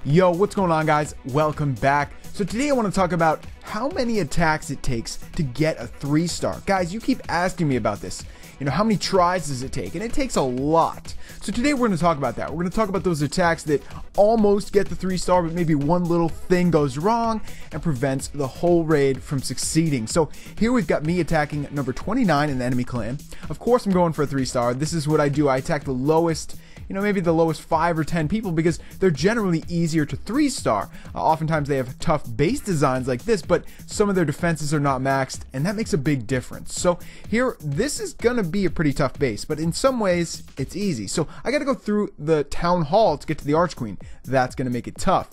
Yo, what's going on, guys? Welcome back. So today I want to talk about how many attacks it takes to get a 3-star. Guys, you keep asking me about this. You know, how many tries does it take? And it takes a lot. So today we're going to talk about that. We're going to talk about those attacks that almost get the 3-star, but maybe one little thing goes wrong and prevents the whole raid from succeeding. So here we've got me attacking number 29 in the enemy clan. Of course I'm going for a 3-star. This is what I do. I attack the lowest, you know, maybe the lowest 5 or 10 people because they're generally easier to 3-star. Oftentimes they have tough base designs like this, but some of their defenses are not maxed, and that makes a big difference. So here, this is gonna be a pretty tough base, but in some ways it's easy. So I gotta go through the town hall to get to the Archqueen. That's gonna make it tough.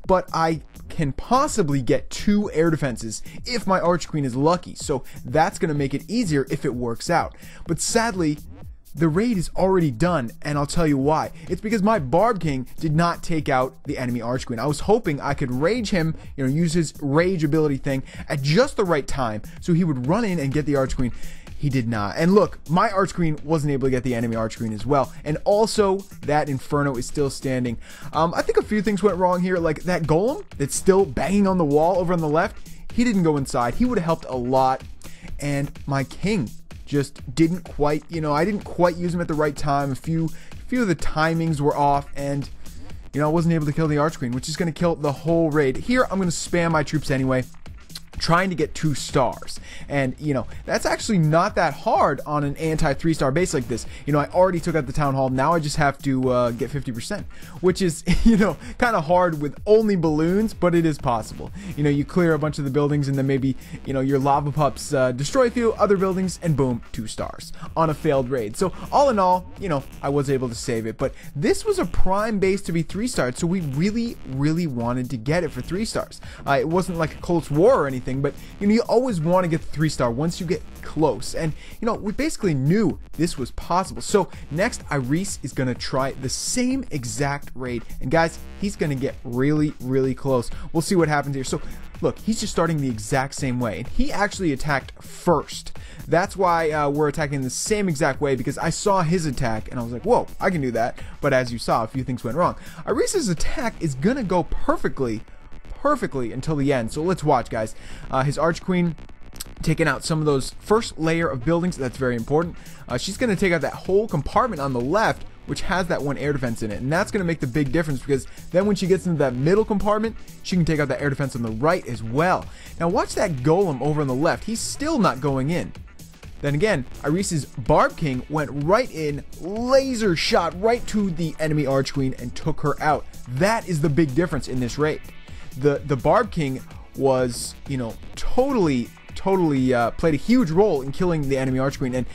But I can possibly get 2 air defenses if my Archqueen is lucky. So that's gonna make it easier if it works out. But sadly, the raid is already done, and I'll tell you why. It's because my Barb King did not take out the enemy Archqueen. I was hoping I could rage him, you know, use his rage ability thing at just the right time so he would run in and get the Archqueen. He did not. And look, my Archqueen wasn't able to get the enemy Archqueen as well. And also, that Inferno is still standing. I think a few things went wrong here, like that Golem that's still banging on the wall over on the left. He didn't go inside. He would have helped a lot. And my King just didn't quite, you know, I didn't quite use him at the right time. A few of the timings were off, and you know, I wasn't able to kill the Archqueen, which is going to kill the whole raid. Here, I'm going to spam my troops anyway, trying to get 2 stars. And you know, that's actually not that hard on an anti 3-star base like this. You know, I already took out the town hall. Now I just have to get 50%, which is, you know, kind of hard with only balloons, but it is possible. You know, you clear a bunch of the buildings, and then maybe, you know, your lava pups destroy a few other buildings, and boom, 2 stars on a failed raid. So all in all, you know, I was able to save it. But this was a prime base to be 3-starred, so we really wanted to get it for 3 stars. It wasn't like a close war or anything, but you know, you always want to get the 3-star once you get close. And you know, we basically knew this was possible. So next, Iris is going to try the same exact raid, and guys, he's going to get really close. We'll see what happens here. So look, he's just starting the exact same way, and he actually attacked first. That's why we're attacking the same exact way, because I saw his attack and I was like, whoa, I can do that. But as you saw, a few things went wrong. Iris's attack is gonna go perfectly until the end. So let's watch, guys. His Archqueen taking out some of those first layer of buildings. That's very important. She's going to take out that whole compartment on the left, which has that 1 air defense in it, and that's going to make the big difference, because then when she gets into that middle compartment, she can take out that air defense on the right as well. Now watch that Golem over on the left. He's still not going in. Then again, Iris's Barb King went right in, laser shot right to the enemy Archqueen and took her out. That is the big difference in this raid. The Barb King was, you know, totally played a huge role in killing the enemy Archqueen, and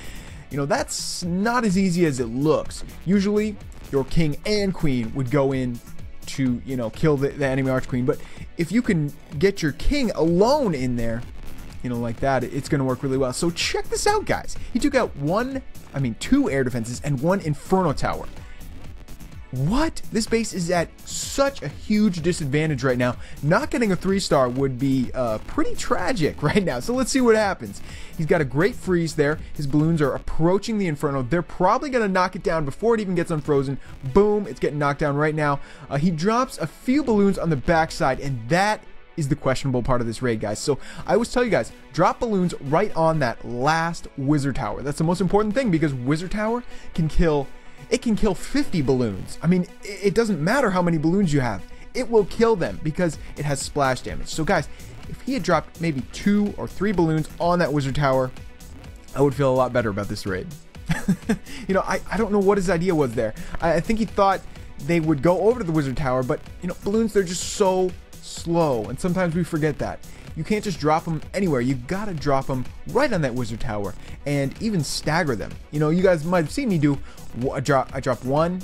you know, that's not as easy as it looks. Usually your king and queen would go in to, you know, kill the enemy Archqueen, but if you can get your king alone in there, you know, like that, it's going to work really well. So check this out, guys. He took out 2 air defenses and 1 Inferno tower. What? This base is at such a huge disadvantage right now. Not getting a 3-star would be pretty tragic right now. So let's see what happens. He's got a great freeze there. His balloons are approaching the Inferno. They're probably going to knock it down before it even gets unfrozen. Boom, it's getting knocked down right now. He drops a few balloons on the backside, and that is the questionable part of this raid, guys. So I always tell you guys, drop balloons right on that last Wizard Tower. That's the most important thing, because Wizard Tower can kill... It can kill 50 balloons. I mean, it doesn't matter how many balloons you have. It will kill them because it has splash damage. So guys, if he had dropped maybe 2 or 3 balloons on that Wizard Tower, I would feel a lot better about this raid. You know, I don't know what his idea was there. I think he thought they would go over to the Wizard Tower, but you know, balloons, they're just so slow, and sometimes we forget that. You can't just drop them anywhere. You gotta drop them right on that Wizard Tower and even stagger them. You know, you guys might have seen me do, I drop 1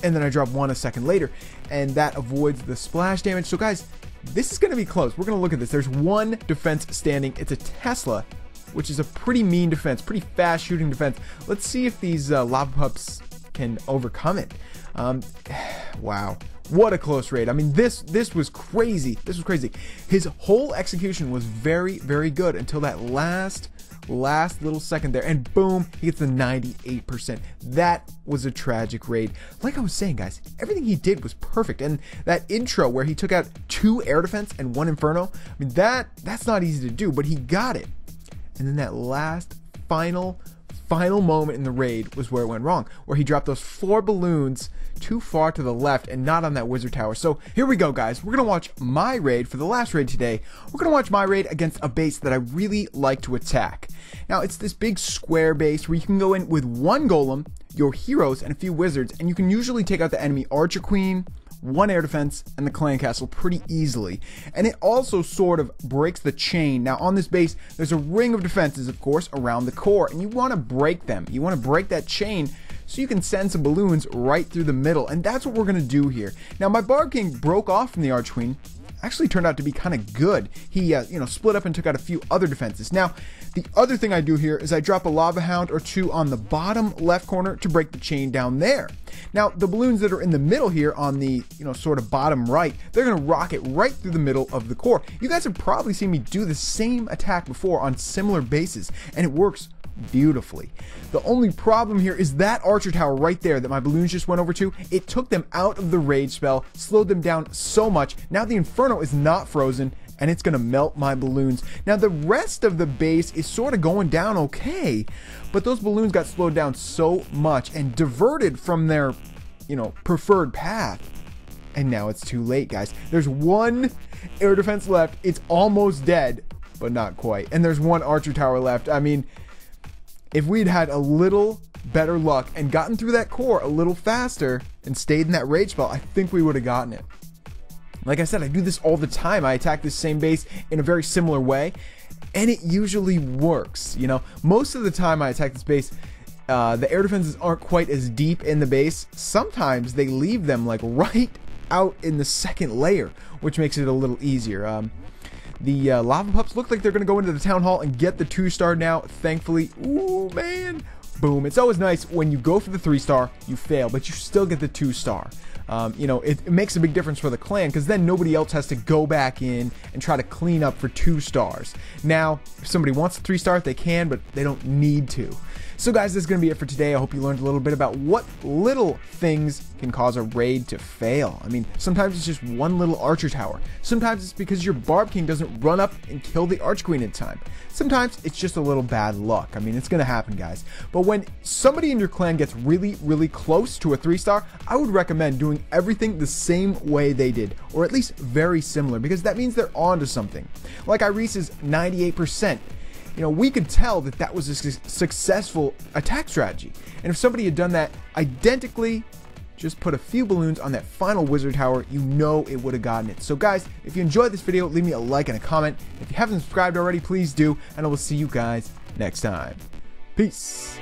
and then I drop 1 a second later, and that avoids the splash damage. So guys, this is gonna be close. We're gonna look at this. There's 1 defense standing. It's a Tesla, which is a pretty mean defense, pretty fast shooting defense. Let's see if these lava pups can overcome it. Wow. What a close raid. I mean, this was crazy. This was crazy. His whole execution was very, very good until that last last little second there, and boom, he gets the 98%. That was a tragic raid. Like I was saying, guys, everything he did was perfect, and that intro where he took out 2 air defense and 1 inferno, I mean, that's not easy to do, but he got it. And then that last final moment in the raid was where it went wrong, where he dropped those 4 balloons too far to the left and not on that wizard tower. So here we go, guys. We're gonna watch my raid for the last raid today. We're gonna watch my raid against a base that I really like to attack. Now, it's this big square base where you can go in with 1 golem, your heroes, and a few wizards, and you can usually take out the enemy archer queen, 1 air defense, and the clan castle pretty easily. And it also sort of breaks the chain. Now, on this base, there's a ring of defenses, of course, around the core, and you want to break them. You want to break that chain so you can send some balloons right through the middle, and that's what we're going to do here. Now, my Barb King broke off from the Arch Queen. Actually turned out to be kind of good. He split up and took out a few other defenses. Now, the other thing I do here is I drop a lava hound or 2 on the bottom left corner to break the chain down there. Now, the balloons that are in the middle here on the sort of bottom right, they're going to rocket right through the middle of the core. You guys have probably seen me do the same attack before on similar bases, and it works beautifully. The only problem here is that archer tower right there that my balloons just went over to. It took them out of the rage spell, slowed them down so much. Now the inferno is not frozen, and it's gonna melt my balloons. Now the rest of the base is sort of going down okay, but those balloons got slowed down so much and diverted from their preferred path. And now it's too late, guys. There's 1 air defense left. It's almost dead, but not quite. And there's 1 archer tower left. I mean, if we'd had a little better luck and gotten through that core a little faster and stayed in that rage spell, I think we would have gotten it. Like I said, I do this all the time. I attack this same base in a very similar way, and it usually works. Most of the time I attack this base, the air defenses aren't quite as deep in the base. Sometimes they leave them like right out in the second layer, which makes it a little easier. The lava pups look like they're going to go into the town hall and get the 2-star now, thankfully. Ooh, man. Boom. It's always nice when you go for the 3-star, you fail, but you still get the 2-star. It makes a big difference for the clan, because then nobody else has to go back in and try to clean up for 2 stars. Now, if somebody wants a 3-star, they can, but they don't need to. So guys, this is going to be it for today. I hope you learned a little bit about what little things can cause a raid to fail. I mean, sometimes it's just 1 little archer tower. Sometimes it's because your Barb King doesn't run up and kill the Arch Queen in time. Sometimes it's just a little bad luck. I mean, it's going to happen, guys. But when somebody in your clan gets really, really close to a 3-star, I would recommend doing everything the same way they did, or at least very similar, because that means they're onto something. Like Irese's 98%. We could tell that that was a successful attack strategy. And if somebody had done that identically, just put a few balloons on that final wizard tower, it would have gotten it. So guys, if you enjoyed this video, leave me a like and a comment. If you haven't subscribed already, please do, and I will see you guys next time. Peace.